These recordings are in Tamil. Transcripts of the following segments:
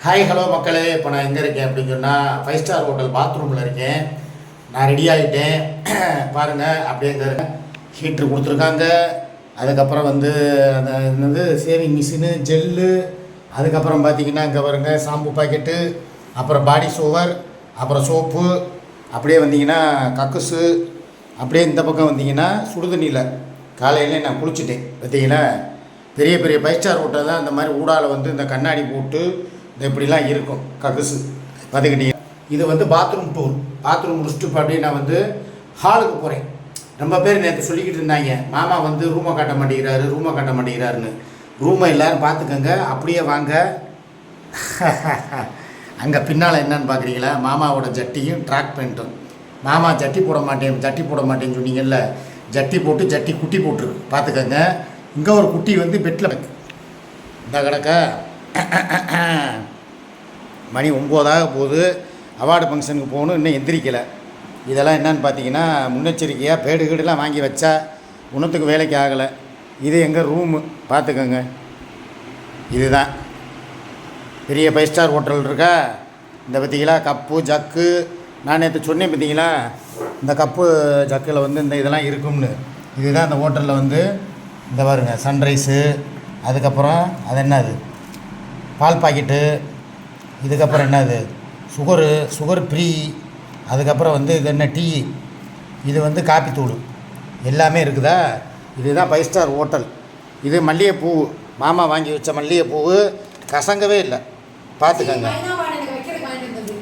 ஹாய் ஹலோ மக்களே, இப்போ நான் எங்கே இருக்கேன் அப்படின்னு சொன்னால் 5 ஸ்டார் ஹோட்டல் பாத்ரூமில் இருக்கேன். நான் ரெடி ஆகிட்டேன். பாருங்கள், அப்படியே இங்கே ஹீட்ரு கொடுத்துருக்காங்க. அதுக்கப்புறம் வந்து அந்த என்னது சேவிங் மிஷினு, ஜெல்லு, அதுக்கப்புறம் பார்த்திங்கன்னா இங்கே பாருங்கள் ஷாம்பு பாக்கெட்டு, அப்புறம் பாடி சோவர், அப்புறம் சோப்பு, அப்படியே வந்தீங்கன்னா கக்குசு, அப்படியே இந்த பக்கம் வந்தீங்கன்னா சுடுதண்ணியில் காலையில் நான் குளிச்சுட்டேன். பார்த்தீங்கன்னா பெரிய பெரிய 5 ஸ்டார் ஹோட்டல் தான் இந்த மாதிரி ஊடால் வந்து இந்த கண்ணாடி போட்டு இந்த இப்படிலாம் இருக்கும் கக்குசு பார்த்துக்கிட்டீங்க. இது வந்து பாத்ரூம் டூர். பாத்ரூம் முடிச்சுட்டு இப்போ அப்படியே நான் வந்து ஹாலுக்கு போகிறேன். ரொம்ப பேர் நேற்று சொல்லிக்கிட்டு இருந்தாங்க, மாமா வந்து ரூமை காட்ட மாட்டேங்கிறாருன்னு. ரூமை எல்லோரும் பார்த்துக்கங்க, அப்படியே வாங்க. அங்கே பின்னால் என்னன்னு பார்க்குறீங்களா, மாமாவோட ஜட்டியும் ட்ராக் பேண்ட்டும். மாமா ஜட்டி போட மாட்டேன்னு சொன்னீங்கல்ல, ஜட்டி போட்டு ஜட்டி குட்டி போட்டுருக்கு பார்த்துக்கங்க. இங்கே ஒரு குட்டி வந்து பெட்டில் இந்த கிடக்க. மணி 9 போகுது. அவார்டு ஃபங்க்ஷனுக்கு போகணும், இன்னும் எந்திரிக்கலை. இதெல்லாம் என்னன்னு பார்த்தீங்கன்னா முன்னெச்சரிக்கையாக பேடுகீடுலாம் வாங்கி வச்சா ஒன்றுத்துக்கு வேலைக்கு ஆகலை. இது எங்கள் ரூமு பார்த்துக்கோங்க. இதுதான் பெரிய 5 ஸ்டார் ஹோட்டல் இருக்கா. இந்த பார்த்தீங்களா கப்பு ஜக்கு, நான் நேற்று சொன்னேன் பார்த்தீங்களா இந்த கப்பு ஜக்கில் வந்து இந்த இதெல்லாம் இருக்கும்னு. இதுதான் இந்த ஹோட்டலில் வந்து இந்த பாருங்க சன்ரைஸு, அதுக்கப்புறம் அது என்னது பால் பாக்கெட்டு, இதுக்கப்புறம் என்னது சுகர் ஃப்ரீ, அதுக்கப்புறம் வந்து இது என்ன டீ, இது வந்து காப்பி தூள் எல்லாமே இருக்குதா. இதுதான் 5 ஸ்டார் ஹோட்டல். இது மல்லிகைப்பூ, மாமா வாங்கி வச்ச மல்லிகைப்பூ கசங்கவே இல்லை பார்த்துக்கங்க.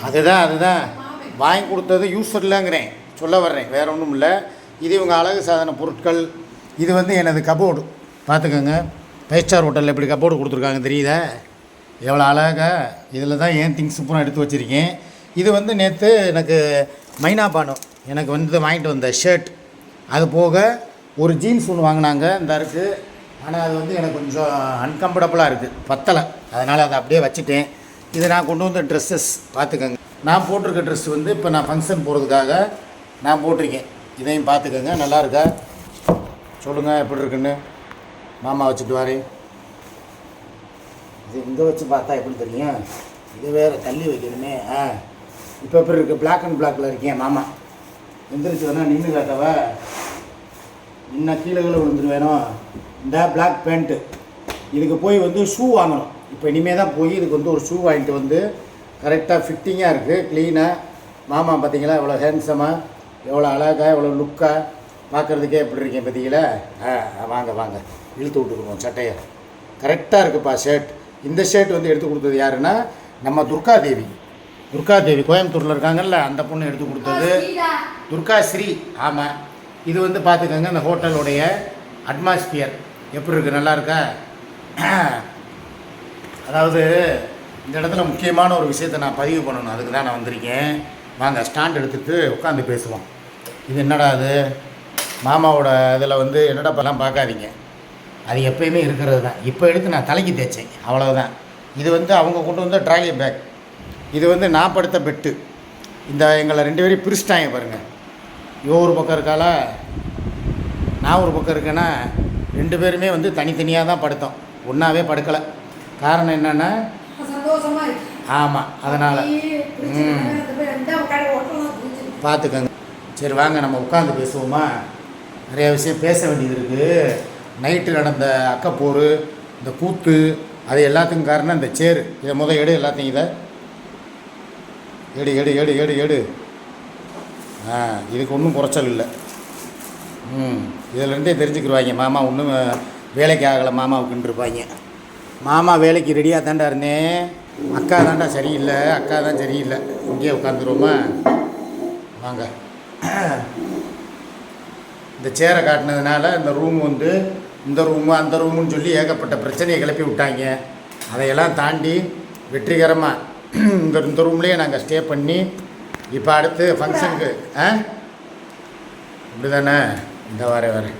அதுதான் வாங்கி கொடுத்தது யூஸ் இல்லைங்கிறேன், சொல்ல வர்றேன், வேறு ஒன்றும் இல்லை. இது இவங்க அழகு சாதன பொருட்கள். இது வந்து எனது கபோர்டு பார்த்துக்கோங்க. 5 ஸ்டார் ஹோட்டலில் எப்படி கபோர்டு கொடுத்துருக்காங்க தெரியுதா, எவ்வளோ அழகாக. இதில் தான் ஏன் திங்ஸ் பூரா எடுத்து வச்சுருக்கேன். இது வந்து நேற்று எனக்கு மைனா பானு எனக்கு வந்து வாங்கிட்டு வந்த ஷர்ட், அது போக ஒரு ஜீன்ஸ் ஒன்று வாங்கினாங்க இந்த இருக்குது. ஆனால் அது வந்து எனக்கு கொஞ்சம் அன்கம்ஃபர்டபுளாக இருக்குது, பத்தலை. அதனால் அதை அப்படியே வச்சுட்டேன். இது நான் கொண்டு வந்த ட்ரெஸ்ஸஸ் பார்த்துக்கோங்க. நான் போட்டிருக்க ட்ரெஸ் வந்து இப்போ நான் ஃபங்க்ஷன் போகிறதுக்காக நான் போட்டிருக்கேன். இதையும் பார்த்துக்கோங்க, நல்லா இருக்கா சொல்லுங்கள் எப்படி இருக்குன்னு. மாமா வச்சுட்டு வரேன். இது இங்கே வச்சு பார்த்தா எப்படி தெரியும், இது வேறு தள்ளி வைக்கணுமே. இப்போ எப்படி இருக்குது, பிளாக் அண்ட் பிளாக்கில் இருக்கேன். மாமா எந்திரிச்சு வேணா நின்று காட்டவா, இன்னும் கீழே விழுந்துட்டு வேணும். இந்த பிளாக் பேண்ட்டு, இதுக்கு போய் வந்து ஷூ வாங்கணும். இப்போ இனிமேல் தான் போய் இதுக்கு வந்து ஒரு ஷூ வாங்கிட்டு வந்து கரெக்டாக ஃபிட்டிங்காக இருக்குது, க்ளீனாக. மாமா பார்த்தீங்களா எவ்வளோ ஹேண்ட்ஸமாக, எவ்வளோ அழகாக, எவ்வளோ லுக்காக, பார்க்குறதுக்கே எப்படி இருக்கேன் பார்த்தீங்களா. வாங்க இழுத்து விட்டுக்குவோம் சட்டையை. கரெக்டாக இருக்குப்பா ஷர்ட். இந்த ஷர்ட் வந்து எடுத்து கொடுத்தது யாருன்னா நம்ம துர்காதேவி கோயம்புத்தூரில் இருக்காங்கல்ல, அந்த பொண்ணு எடுத்து கொடுத்தது துர்கா ஸ்ரீ. ஆமாம், இது வந்து பார்த்துக்கோங்க இந்த ஹோட்டலுடைய அட்மாஸ்பியர் எப்படி இருக்குது, நல்லா இருக்கா. அதாவது இந்த இடத்துல முக்கியமான ஒரு விஷயத்தை நான் பதிவு பண்ணணும், அதுக்கு தான் நான் வந்திருக்கேன். வாங்க ஸ்டாண்ட் எடுத்துகிட்டு உட்காந்து பேசுவோம். இது என்னடா அது மாமாவோட இதில் வந்து என்னடா இப்போலாம் பார்க்காதீங்க, அது எப்போயுமே இருக்கிறது தான். இப்போ எடுத்து நான் தலைக்கு தேய்ச்சேன், அவ்வளோதான். இது வந்து அவங்க கொண்டு வந்த ட்ராலி பேக். இது வந்து நான் படுத்த பெட்டு. இந்த எங்களை 2 பேரையும் பிரிச்சிட்டாங்க பாருங்கள். ஒரு பக்கம் இருக்காளா, நான் ஒரு பக்கம் இருக்கேன்னா 2 பேருமே வந்து தனித்தனியாக தான் படுத்தோம், ஒன்றாவே படுக்கலை. காரணம் என்னென்னா ஆமாம், அதனால் பார்த்துக்கங்க. சரி வாங்க நம்ம உட்காந்து பேசுவோமா, நிறையா விஷயம் பேச வேண்டியது இருக்குது. நைட்டு நடந்த அக்கப்போர், இந்த கூத்து, அது எல்லாத்துக்கும் காரணம் இந்த சேரு. இதை எடு, எல்லாத்தையும் இதை எடு. இதுக்கு ஒன்றும் குறைச்சல் இல்லை. இதிலேருந்தே தெரிஞ்சுக்கிடுவாங்க மாமா ஒன்றும் வேலைக்கு ஆகலை மாமாவுக்குன்னு இருப்பாங்க. மாமா வேலைக்கு ரெடியாக தாண்டா இருந்தேன், அக்கா தாண்டா சரியில்லை, அக்கா தான் சரியில்லை. இங்கேயே உட்காந்துருவோமா, வாங்க. இந்த சேரை காட்டினதுனால இந்த ரூம் வந்து இந்த ரூமு அந்த ரூமுன்னு சொல்லி ஏகப்பட்ட பிரச்சனையை கிளப்பி விட்டாங்க. அதையெல்லாம் தாண்டி வெற்றிகரமாக இந்த ரூம்லேயே நாங்கள் ஸ்டே பண்ணி இப்போ அடுத்து ஃபங்க்ஷனுக்கு இப்படி தானே. இந்த வரேன்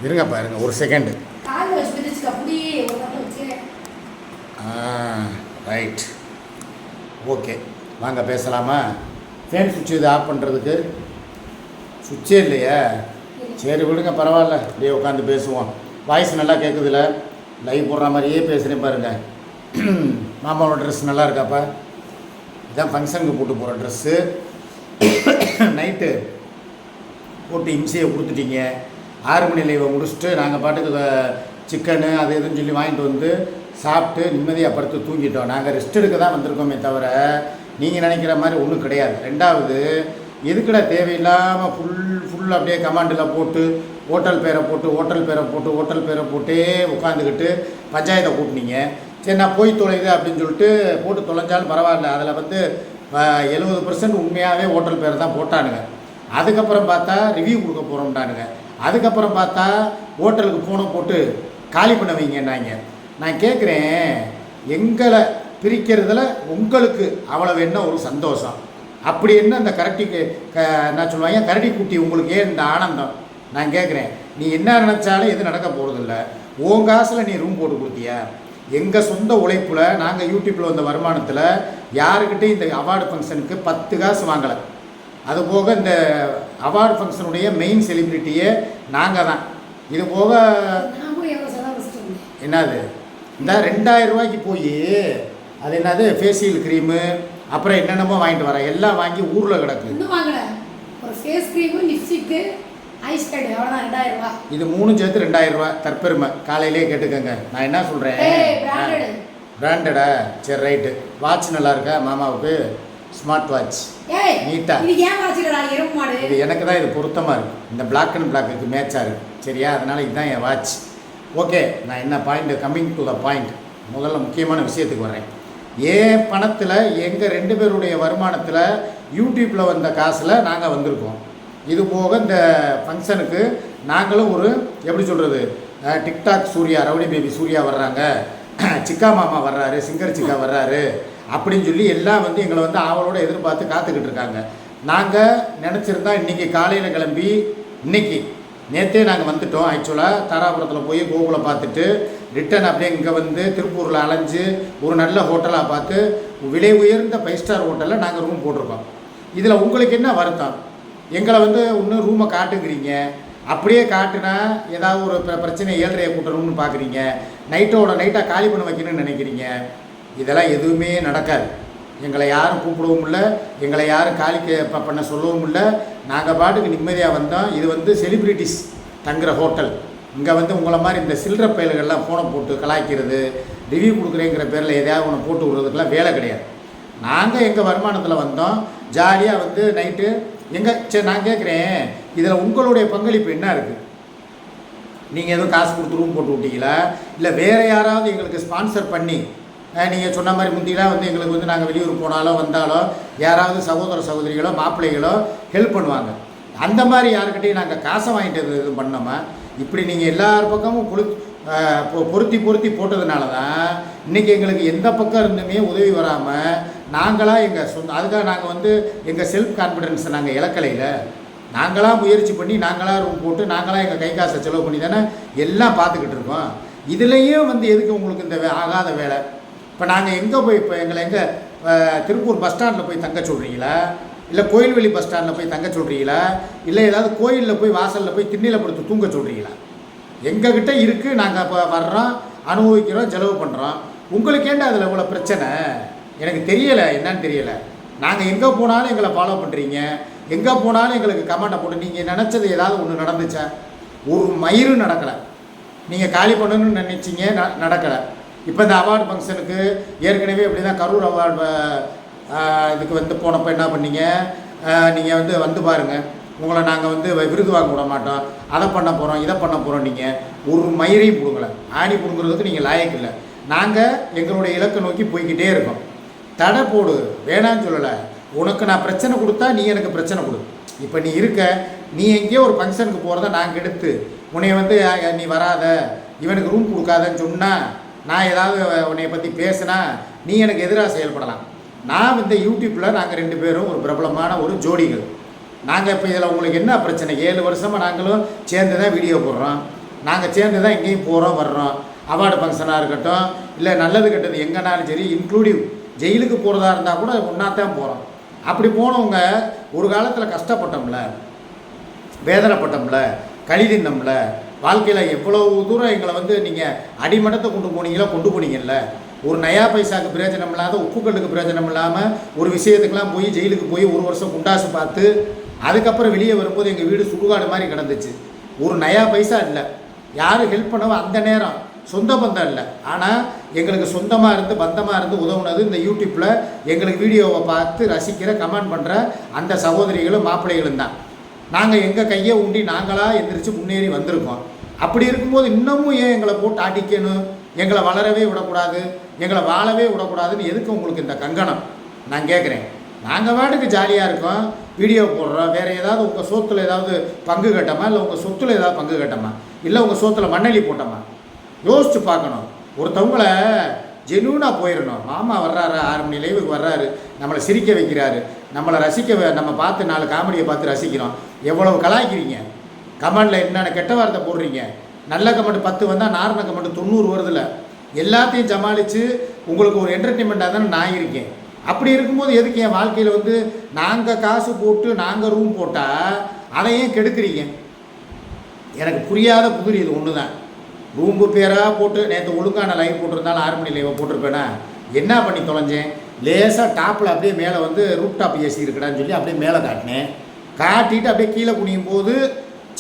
இருங்க பாருங்க ஒரு செகண்டு. ரைட், ஓகே, வாங்க பேசலாமா. ஃபேன் சுவிட்ச் இது ஆஃப் பண்ணுறதுக்கு சுவிட்சே இல்லையா, சரி விடுங்க பரவாயில்ல, அப்படியே உட்காந்து பேசுவோம். வாய்ஸ் நல்லா கேட்குதுல்ல, லைவ் போடுற மாதிரியே பேசுகிறேன் பாருங்கள். மாமாவோட ட்ரெஸ் நல்லா இருக்காப்பா? இதான் ஃபங்க்ஷனுக்கு போட்டு போகிற ட்ரெஸ்ஸு. நைட்டு போட்டு இம்சையை கொடுத்துட்டீங்க. 6 மணி லைவை முடிச்சுட்டு நாங்கள் பாட்டுக்கு சிக்கனு அது இதுன்னு சொல்லி வாங்கிட்டு வந்து சாப்பிட்டு நிம்மதியாக படுத்து தூங்கிட்டோம். நாங்கள் ரெஸ்ட் எடுக்க தான் வந்திருக்கோமே தவிர நீங்கள் நினைக்கிற மாதிரி ஒன்றும் கிடையாது. 2வது, எதுக்குடா தேவையில்லாமல் ஃபுல் அப்படியே கமாண்டில் போட்டு ஹோட்டல் பேரை போட்டே உட்காந்துக்கிட்டு பஞ்சாயத்தை கூட்டினீங்க. சரி, நான் போய் தொலைது அப்படின்னு சொல்லிட்டு போட்டு தொலைஞ்சாலும் பரவாயில்ல. அதில் வந்து 70% உண்மையாகவே ஹோட்டல் பேரை தான் போட்டானுங்க. அதுக்கப்புறம் பார்த்தா ரிவ்யூ கொடுக்க போகிறோம்டானுங்க. அதுக்கப்புறம் பார்த்தா ஹோட்டலுக்கு போட்டு காலி பண்ண வைங்கன்னாங்க. நான் கேட்குறேன், எங்களை பிரிக்கிறதுல உங்களுக்கு அவ்வளவு என்ன ஒரு சந்தோஷம்? அப்படி என்ன அந்த நான் சொல்லுவாங்க கரடி குட்டி உங்களுக்கு ஏன் இந்த ஆனந்தம்? நான் கேட்குறேன், நீ என்ன நினச்சாலும் எதுவும் நடக்க போகிறதில்ல. உன் காசில் நீ ரூம் போட்டு கொடுத்தியா? எங்கள் சொந்த உழைப்பில் நாங்கள் யூடியூப்பில் வந்த வருமானத்தில் யாருக்கிட்டையும் இந்த அவார்டு ஃபங்க்ஷனுக்கு 10 காசு வாங்கலை. அதுபோக இந்த அவார்டு ஃபங்க்ஷனுடைய மெயின் செலிப்ரிட்டியே நாங்கள் தான். இது போக என்னது இந்த 2000 ரூபாய்க்கு போய் அது என்னது ஃபேஷியல் க்ரீமு அப்புறம் என்னென்னமோ வாங்கிட்டு வரேன். எல்லாம் வாங்கி ஊரில் கிடக்கு. ஒரு ஃபேஸ் க்ரீமு, லிப்ஸ்டிக்கு, ஐஸ் கட், அவ்வளோதான் 2000 ரூபா. இது 3 சேர்த்து 2000 ரூபா. தற்பெருமை. காலையிலே கேட்டுக்கோங்க. நான் என்ன சொல்கிறேன், பிராண்டடா? சரி, ரைட்டு. வாட்ச் நல்லா இருக்கா மாமாவுக்கு? ஸ்மார்ட் வாட்ச் நீட்டா. இது எனக்கு தான் இது பொருத்தமாக இருக்குது. இந்த பிளாக் அண்ட் பிளாக்கு மேட்சாக இருக்குது. சரியா? அதனால் இதுதான் என் வாட்ச். ஓகே, நான் என்ன point, coming to the point. முதல்ல முக்கியமான விஷயத்துக்கு வரேன். ஏன் பணத்தில் எங்கள் 2 பேருடைய வருமானத்தில் யூடியூப்பில் வந்த காசில் நாங்கள் வந்திருக்கோம். இது போக இந்த ஃபங்க்ஷனுக்கு நாங்களும் ஒரு எப்படி சொல்கிறது, TikTok Surya, rowdy baby Surya வர்றாங்க, சிக்கா மாமா வர்றாரு, சிங்கர் சிக்கா வர்றாரு அப்படின்னு சொல்லி எல்லாம் வந்து எங்களை வந்து ஆவலோடு எதிர்பார்த்து காத்துக்கிட்டு இருக்காங்க. நாங்கள் நினச்சிருந்தா இன்றைக்கி காலையில் கிளம்பி நேற்றே நாங்கள் வந்துவிட்டோம். ஆக்சுவலாக தாராபுரத்தில் போய் கோகுலை பார்த்துட்டு ரிட்டன் அப்படியே இங்கே வந்து திருப்பூரில் அலைஞ்சு ஒரு நல்ல ஹோட்டலாக பார்த்து விலை உயர்ந்த 5 ஸ்டார் ஹோட்டலில் நாங்கள் ரூம் போட்டிருக்கோம். இதில் உங்களுக்கு என்ன வருத்தம்? எங்களை வந்து இன்னும் ரூமை காட்டுங்கிறீங்க. அப்படியே காட்டுனா ஏதாவது ஒரு பிரச்சனை 7:30 கூட்டணும்னு பார்க்குறீங்க. நைட்டாக காலி பண்ண வைக்கணும்னு நினைக்கிறீங்க. இதெல்லாம் எதுவுமே நடக்காது. எங்களை யாரும் கூப்பிடவும் இல்லை, எங்களை யாரும் காலி பண்ண சொல்லவும் இல்லை. நாங்கள் பாட்டுக்கு நிம்மதியாக வந்தோம். இது வந்து செலிப்ரிட்டிஸ் தங்குற ஹோட்டல். இங்கே வந்து உங்களை மாதிரி இந்த சில்லற பயல்கள்லாம் ஃபோனை போட்டு கலாய்க்கிறது, ரிவ்யூ கொடுக்குறேங்கிற பேரில் எதையாவது ஒன்று போட்டு விடுறதுக்கெலாம் வேலை கிடையாது. நாங்கள் எங்கள் வருமானத்தில் வந்தோம். ஜாலியாக வந்து நைட்டு சரி, நான் கேட்குறேன், இதில் உங்களுடைய பங்களிப்பு என்ன இருக்குது? நீங்கள் எதுவும் காசு கொடுத்து ரூம் போட்டு விட்டீங்களா? இல்லை வேறு யாராவது எங்களுக்கு ஸ்பான்சர் பண்ணி, நீங்கள் சொன்ன மாதிரி முந்திலாம் வந்து எங்களுக்கு வந்து நாங்கள் வெளியூர் போனாலோ வந்தாலோ யாராவது சகோதர சகோதரிகளோ மாப்பிள்ளைகளோ ஹெல்ப் பண்ணுவாங்க. அந்த மாதிரி யாருக்கிட்டையும் நாங்கள் காசை வாங்கிட்டு இது பண்ணோமா? இப்படி நீங்கள் எல்லார் பக்கமும் பொருத்தி போட்டதுனால தான் இன்றைக்கி எங்களுக்கு எந்த பக்கம் இருந்துமே உதவி வராமல் நாங்களாக அதுக்காக நாங்கள் வந்து எங்கள் செல்ஃப் கான்ஃபிடென்ஸை நாங்கள் இழக்கலையில். நாங்களாக முயற்சி பண்ணி நாங்களாக ரூம் போட்டு நாங்களாக எங்கள் கை காசை செலவு பண்ணி தானே எல்லாம் பார்த்துக்கிட்டு இருக்கோம். இதுலேயும் வந்து எதுக்கு உங்களுக்கு இந்த ஆகாத வேலை? இப்போ நாங்கள் எங்கே போய் எங்களை திருப்பூர் பஸ் ஸ்டாண்டில் போய் தங்க சொல்கிறீங்களா? இல்லை கோயில்வெளி பஸ் ஸ்டாண்டில் போய் தங்க சொல்கிறீங்களா? இல்லை ஏதாவது கோயிலில் போய் வாசலில் போய் திண்ணையில் படுத்து தூங்க சொல்கிறீங்களா? எங்ககிட்ட இருக்குது, நாங்கள் இப்போ வர்றோம், அனுபவிக்கிறோம், செலவு பண்ணுறோம். உங்களுக்கு ஏன்டா அதில் இவ்வளோ பிரச்சனை? எனக்கு தெரியலை, என்னன்னு தெரியலை. நாங்கள் எங்கே போனாலும் எங்களை ஃபாலோ பண்ணுறீங்க, எங்கே போனாலும் எங்களுக்கு கமெண்ட்டை போட்டு நீங்கள் நினச்சது ஏதாவது ஒன்று நடந்துச்சா? ஒரு மயிறு நடக்கலை. நீங்கள் காலி பண்ணணும்னு நினச்சிங்க, நடக்கலை. இப்போ இந்த அவார்டு ஃபங்க்ஷனுக்கு ஏற்கனவே அப்படி தான் கரூர் அவார்டு இதுக்கு வந்து போனப்போ என்ன பண்ணீங்க? நீங்கள் வந்து பாருங்கள், உங்களை நாங்கள் வந்து விருது வாங்க விட மாட்டோம், அதை பண்ண போகிறோம், இதை பண்ண போகிறோம். நீங்கள் ஒரு மயிரையும் பிடுங்கலை. ஆணி பிடுங்குறதுக்கு நீங்கள் லாயக்கு இல்லை. நாங்கள் எங்களுடைய இலக்கை நோக்கி போய்கிட்டே இருக்கோம். தடை போடு, வேணான்னு சொல்லலை. உனக்கு நான் பிரச்சனை கொடுத்தா நீ எனக்கு பிரச்சனை கொடு. இப்போ நீ எங்கேயோ ஒரு ஃபங்க்ஷனுக்கு போகிறத நாங்கள் எடுத்து உன்னை வந்து நீ வராத, இவனுக்கு ரூம் கொடுக்காதன்னு சொன்னால், நான் ஏதாவது உன்னை பற்றி பேசினா நீ எனக்கு எதிராக செயல்படலாம். நான் வந்து யூடியூப்பில் நாங்கள் 2 பேரும் ஒரு பிரபலமான ஒரு ஜோடிகள். நாங்கள் இப்போ இதில் உங்களுக்கு என்ன பிரச்சனை? 7 வருஷமாக நாங்களும் சேர்ந்து தான் வீடியோ போடுறோம். நாங்கள் சேர்ந்து தான் எங்கேயும் போகிறோம் வர்றோம். அவார்டு ஃபங்க்ஷனாக இருக்கட்டும், இல்லை நல்லது கெட்டது எங்கேனாலும் சரி, இன்க்ளூடிவ் ஜெயிலுக்கு போகிறதா இருந்தால் கூட ஒன்றாத்தான் போகிறோம். அப்படி போனவங்க ஒரு காலத்தில் கஷ்டப்பட்டோம்ல, வேதனைப்பட்டோம்ல, கழிதின்னம்ல, வாழ்க்கையில் எவ்வளோ தூரம் எங்களை வந்து நீங்கள் அடிமட்டத்தை கொண்டு போனீங்களோ கொண்டு போனீங்கல்ல. ஒரு நயா பைசாவுக்கு பிரயோஜனம் இல்லாத உப்புக்கல்லுக்கு பிரயோஜனம் இல்லாமல் ஒரு விஷயத்துக்கெல்லாம் போய் ஜெயிலுக்கு போய் 1 வருஷம் குண்டாசு பார்த்து அதுக்கப்புறம் வெளியே வரும்போது எங்கள் வீடு சுடுகாடு மாதிரி கிடந்துச்சு. ஒரு நயா பைசா இல்லை, யாரும் ஹெல்ப் பண்ணவோ அந்த நேரம் சொந்த பந்தம் இல்லை. ஆனால் எங்களுக்கு சொந்தமாக இருந்து பந்தமாக இருந்து உதவுனது இந்த யூடியூப்பில் எங்களுக்கு வீடியோவை பார்த்து ரசிக்கிற கமெண்ட் பண்ணுற அந்த சகோதரிகளும் மாப்பிள்ளைகளும் தான். நாங்கள் எங்கள் கையை ஊண்டி நாங்களாக எந்திரிச்சு முன்னேறி வந்திருக்கோம். அப்படி இருக்கும்போது இன்னமும் ஏன் எங்களை போட்டு அடிக்கணும், எங்களை வளரவே விடக்கூடாது, எங்களை வாழவே விடக்கூடாதுன்னு எதுக்கு உங்களுக்கு இந்த கங்கணம்? நான் கேட்குறேன். நாங்கள் வாட்டுக்கு ஜாலியாக இருக்கோம், வீடியோ போடுறோம். வேறு ஏதாவது உங்கள் சோத்தில் ஏதாவது பங்கு கட்டமா, இல்லை உங்கள் சொத்தில் ஏதாவது பங்கு கட்டமா, இல்லை உங்கள் சோத்தில் மண்ணெளி போட்டோமா? யோசிச்சு பார்க்கணும். ஒருத்தவங்களை ஜெனூனாக போயிடணும். மாமா வர்றாரு, 6 மணி லைவுக்கு வர்றாரு, நம்மளை சிரிக்க வைக்கிறாரு, நம்மளை நம்ம பார்த்து 4 காமெடியை பார்த்து ரசிக்கிறோம். எவ்வளவு கலாய்க்கிறீங்க, கமெண்டில் என்னென்ன கெட்ட வார்த்தை போடுறீங்க. நல்ல கமெண்ட் 10 வந்தால் நார்மல் கமெண்ட் 90 வருதில்ல. எல்லாத்தையும் சமாளித்து உங்களுக்கு ஒரு என்டர்டெயின்மெண்ட்டாக தானே நான் இருக்கேன். அப்படி இருக்கும்போது எதுக்கு என் வாழ்க்கையில் வந்து நாங்கள் காசு போட்டு நாங்கள் ரூம் போட்டால் அதையும் கெடுக்குறீங்க? எனக்கு புரியாத புதிர் இது ஒன்று தான். ரூம்பு பேராக போட்டு நேற்று ஒழுங்கான லைவ் போட்டிருந்தாலும் 6 மணி லைவை போட்டிருப்பேனா என்ன பண்ணி தொலைஞ்சேன்? லேசாக டாப்பில் அப்படியே மேலே வந்து ரூப் டாப் ஏசி இருக்குடான்னு சொல்லி அப்படியே மேலே காட்டினேன். காட்டிட்டு அப்படியே கீழே குனியும் போது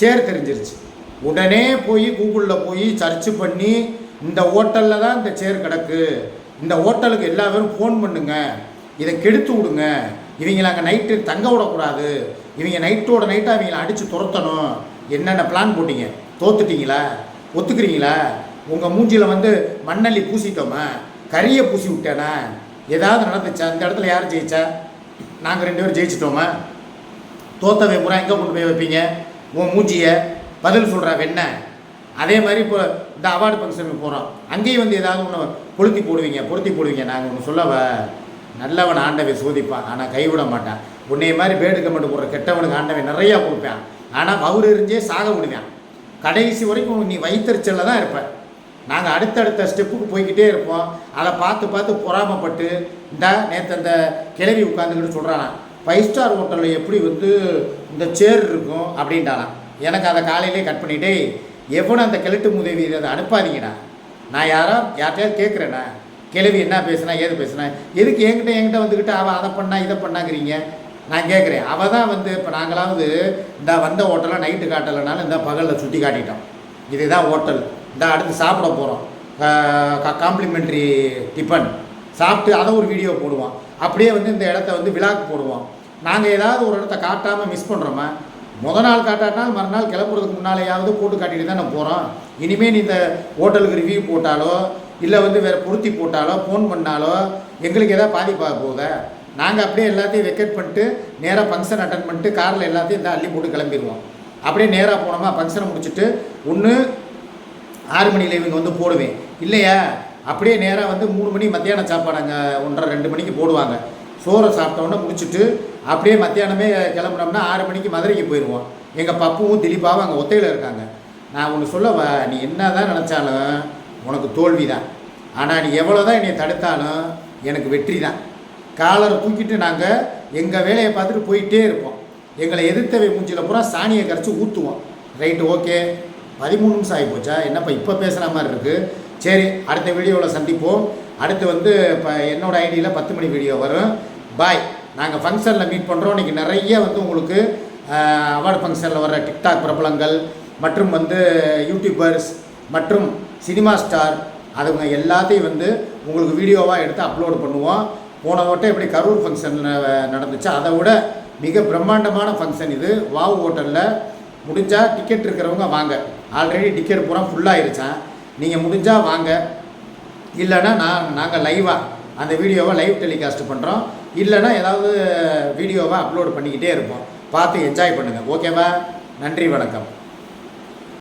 சேர் தெரிஞ்சிருச்சு. உடனே போய் கூகுளில் போய் சர்ச் பண்ணி இந்த ஹோட்டலில் தான் இந்த சேர் கிடக்கு, இந்த ஹோட்டலுக்கு எல்லா பேரும் ஃபோன் பண்ணுங்க, இதை கெடுத்து விடுங்க, இவங்களை அங்கே நைட்டு தங்க விடக்கூடாது, இவங்க நைட்டோட நைட்டாக இவங்களை அடித்து துரத்தணும். என்னென்ன பிளான் போட்டிங்க? தோத்துட்டீங்களா? ஒத்துக்கிறீங்களா? உங்கள் மூஞ்சியில் வந்து மண்ணள்ளி பூசிட்டோமா, கறியை பூசி விட்டேனா, ஏதாவது நடந்துச்சா? அந்த இடத்துல யார் ஜெயிச்சா? நாங்கள் 2 பேரும் ஜெயிச்சிட்டோமா? தோத்தவை பூரா எங்கே கொண்டு போய் வைப்பீங்க? உன் மூஞ்சியை பதில் சொல்கிறா வெண்ண. அதே மாதிரி இப்போ இந்த அவார்டு ஃபங்க்ஷனுக்கு போகிறோம், அங்கேயும் வந்து ஏதாவது ஒன்று பொருத்தி போடுவீங்க. நாங்கள் ஒன்று சொல்லவ, நல்லவன் ஆண்டவை சோதிப்பான், ஆனால் கைவிட மாட்டான். உன்னைய மாதிரி பேடு கமெண்ட் போடுற கெட்டவனுக்கு ஆண்டவை நிறையா கொடுப்பேன், ஆனால் பவுர் எரிஞ்சே சாக விடுவேன். கடைசி வரைக்கும் நீ வைத்தறிச்சலில் தான் இருப்பேன். நாங்கள் அடுத்தடுத்த ஸ்டெப்புக்கு போய்கிட்டே இருப்போம். அதை பார்த்து பொறாமப்பட்டு நேற்று அந்த கிளவி உட்காந்துக்கிட்டு சொல்கிறானா 5 ஸ்டார் ஹோட்டலில் எப்படி வந்து இந்த சேர் இருக்கும் அப்படின்ட்டாலாம். எனக்கு அதை காலையிலே கட் பண்ணிட்டே, எவனும் அந்த கிழட்டு உதவி அதை அனுப்பாதீங்கடா. நான் யார்கிட்டயாவது கேட்குறேண்ணா, கிளவி என்ன பேசுனா ஏது பேசுனா, எதுக்கு என்கிட்ட வந்துக்கிட்டு அவள் அதை பண்ணா இதை பண்ணாங்கிறீங்க? நான் கேட்குறேன். அவள் தான் வந்து இப்போ நாங்களாவது இந்த வந்த ஹோட்டலில் நைட்டு காட்டலைனாலும் இந்த பகலில் சுற்றி காட்டிட்டோம். இதுதான் ஹோட்டல், இந்த அடுத்து சாப்பிட போகிறோம், காம்ப்ளிமெண்ட்ரி டிஃபன் சாப்பிட்டு அதை ஒரு வீடியோ போடுவோம். அப்படியே வந்து இந்த இடத்த வந்து விழாக்கு போடுவோம். நாங்கள் ஏதாவது ஒரு இடத்த காட்டாமல் மிஸ் பண்ணுறோமா? முதல் நாள் காட்டாட்டினால் மறுநாள் கிளம்புறதுக்கு முன்னாலேயாவது போட்டு காட்டிட்டு தான் நான் போகிறோம். இனிமேல் நீ இந்த ஹோட்டலுக்கு ரிவ்யூ போட்டாலோ இல்லை வந்து வேறு பொருத்தி போட்டாலோ ஃபோன் பண்ணாலோ எங்களுக்கு எதாவது பாதிப்பாக போகுதா? நாங்கள் அப்படியே எல்லாத்தையும் வெக்கெட் பண்ணிட்டு நேராக ஃபங்க்ஷன் அட்டன் பண்ணிட்டு காரில் எல்லாத்தையும் இந்த அள்ளி போட்டு கிளம்பிடுவோம். அப்படியே நேராக போனோமா ஃபங்க்ஷனை முடிச்சுட்டு ஒன்று 6 மணி லைவுங்க வந்து போடுவேன், இல்லையா அப்படியே நேராக வந்து 3 மணி மத்தியான சாப்பாடு அங்கே 1:30-2 மணிக்கு போடுவாங்க. சோறை சாப்பிட்டோன்னே முடிச்சுட்டு அப்படியே மத்தியானமே கிளம்புனோம்னா 6 மணிக்கு மதுரைக்கு போயிடுவோம். எங்கள் பப்புவும் திலீப்பாவும் அங்கே ஒத்தையில் இருக்காங்க. நான் ஒன்று சொல்லவா, நீ என்ன தான் நினச்சாலும் உனக்கு தோல்வி தான், ஆனால் நீ எவ்வளோ தான் என்னை தடுத்தாலும் எனக்கு வெற்றி தான். காலரை தூக்கிட்டு நாங்கள் எங்கள் வேலையை பார்த்துட்டு போயிட்டே இருப்போம். எங்களை எதிர்த்தவை மூஞ்சில் பூரா சாணியை கரைச்சி ஊற்றுவோம். Right, okay. 13 நிமிஷம் ஆகி போச்சா? என்னப்பா இப்போ பேசுகிற மாதிரி இருக்குது. சரி, அடுத்த வீடியோவில் சந்திப்போம். அடுத்து வந்து இப்போ என்னோடய ஐடியில் 10 மணி வீடியோ வரும். பாய். நாங்கள் ஃபங்க்ஷனில் மீட் பண்ணுறோம். இன்றைக்கி நிறைய வந்து உங்களுக்கு அவார்டு ஃபங்க்ஷனில் வர டிக்டாக் பிரபலங்கள் மற்றும் வந்து யூடியூபர்ஸ் மற்றும் சினிமா ஸ்டார் அதுங்க எல்லாத்தையும் வந்து உங்களுக்கு வீடியோவாக எடுத்து அப்லோடு பண்ணுவோம். போன வட்டம் எப்படி கரூர் ஃபங்க்ஷனில் நடந்துச்சு, அதை விட மிக பிரம்மாண்டமான ஃபங்க்ஷன் இது. வாவ் ஹோட்டலில். முடிஞ்சால் டிக்கெட் இருக்கிறவங்க வாங்க. ஆல்ரெடி டிக்கெட் பூரா ஃபுல்லாகிருச்சான். நீங்கள் முடிஞ்சால் வாங்க, இல்லைன்னா நாங்கள் லைவாக அந்த வீடியோவை லைவ் டெலிகாஸ்ட் பண்ணுறோம். இல்லைன்னா ஏதாவது வீடியோவை அப்லோடு பண்ணிக்கிட்டே இருப்போம். பார்த்து என்ஜாய் பண்ணுங்கள். ஓகேவா? நன்றி, வணக்கம்.